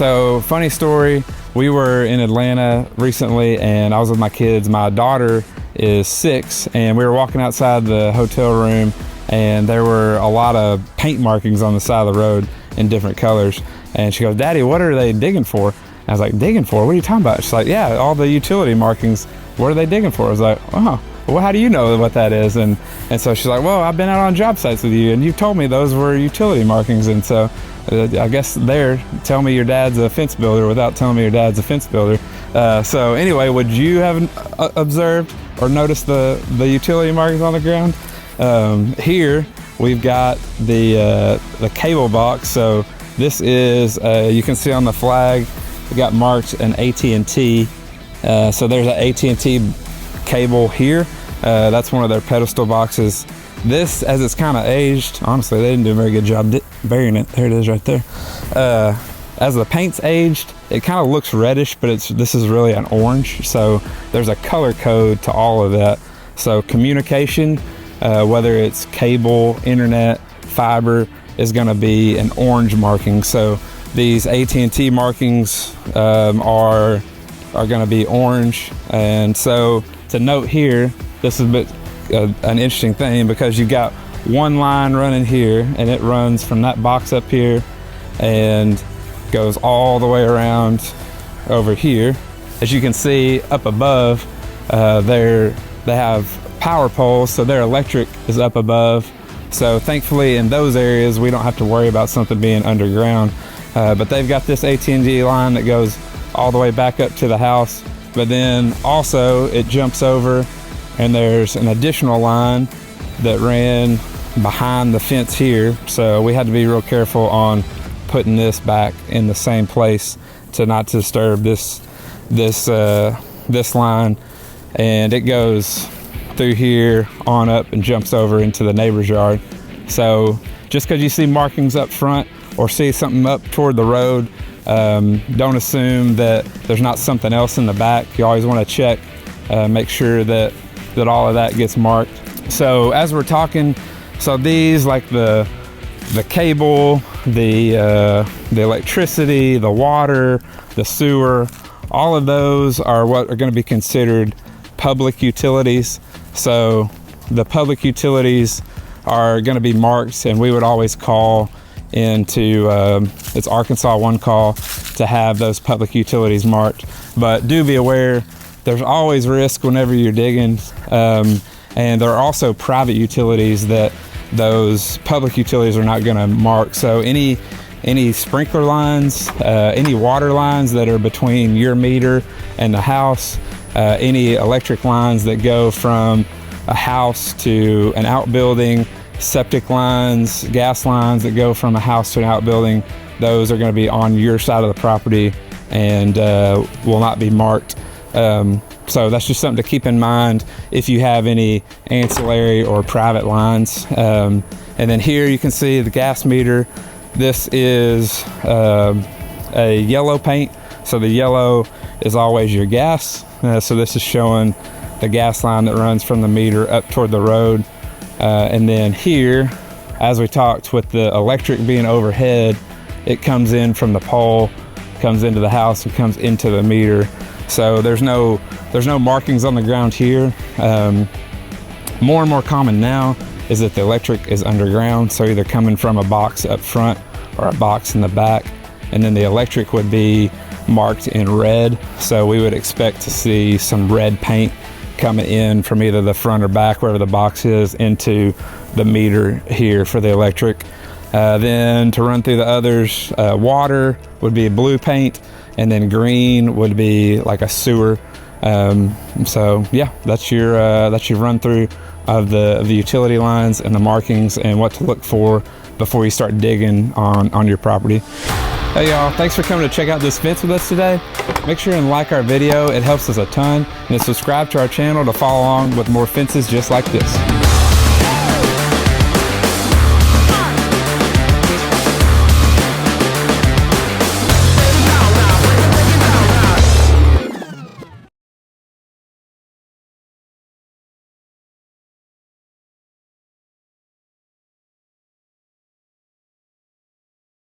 So funny story, we were in Atlanta recently and I was with my kids. My daughter is 6 and we were walking outside the hotel room and there were a lot of paint markings on the side of the road in different colors. And she goes, "Daddy, what are they digging for?" I was like, "Digging for? What are you talking about?" She's like, "Yeah, all the utility markings. What are they digging for?" I was like, "Oh, well, how do you know what that is?" And so she's like, "Well, I've been out on job sites with you and you told me those were utility markings." And so I guess tell me your dad's a fence builder without telling me your dad's a fence builder. So anyway, would you have observed or noticed the utility markings on the ground? Here we've got the cable box. So this is, you can see on the flag, we got marked an AT&T. So there's an AT&T cable here. That's one of their pedestal boxes. This, as it's kind of aged, honestly, they didn't do a very good job burying it. There it is right there. As the paint's aged, it kind of looks reddish, but this is really an orange. So there's a color code to all of that. So communication, whether it's cable, internet, fiber, is going to be an orange marking. So these AT&T markings are going to be orange. And so to note here, this is a bit an interesting thing because you got one line running here and it runs from that box up here and goes all the way around over here. As you can see up above, they have power poles, so their electric is up above. So thankfully in those areas we don't have to worry about something being underground. But they've got this AT&T line that goes all the way back up to the house, but then also it jumps over and there's an additional line that ran behind the fence here. So we had to be real careful on putting this back in the same place to not disturb this line. And it goes through here on up and jumps over into the neighbor's yard. So just because you see markings up front or see something up toward the road, don't assume that there's not something else in the back. You always want to check, make sure that all of that gets marked. So as we're talking, so these, like the cable, the electricity, the water, the sewer, all of those are what are going to be considered public utilities. So the public utilities are going to be marked, and we would always call into it's Arkansas One Call to have those public utilities marked. But do be aware, there's always risk whenever you're digging, and there are also private utilities that those public utilities are not going to mark. So any sprinkler lines, any water lines that are between your meter and the house, any electric lines that go from a house to an outbuilding, septic lines, gas lines that go from a house to an outbuilding, those are going to be on your side of the property and will not be marked. So that's just something to keep in mind if you have any ancillary or private lines. And then here you can see the gas meter. This is a yellow paint. So the yellow is always your gas. So this is showing the gas line that runs from the meter up toward the road. And then here, as we talked, with the electric being overhead, it comes in from the pole, comes into the house, and comes into the meter. So there's no markings on the ground here. More and more common now is that the electric is underground, so either coming from a box up front or a box in the back, and then the electric would be marked in red. So we would expect to see some red paint coming in from either the front or back, wherever the box is, into the meter here for the electric. Then to run through the others, water would be blue paint, and then green would be like a sewer. So yeah, that's your run through of the utility lines and the markings and what to look for before you start digging on your property. Hey y'all, thanks for coming to check out this fence with us today. Make sure and like our video, it helps us a ton, and subscribe to our channel to follow along with more fences just like this.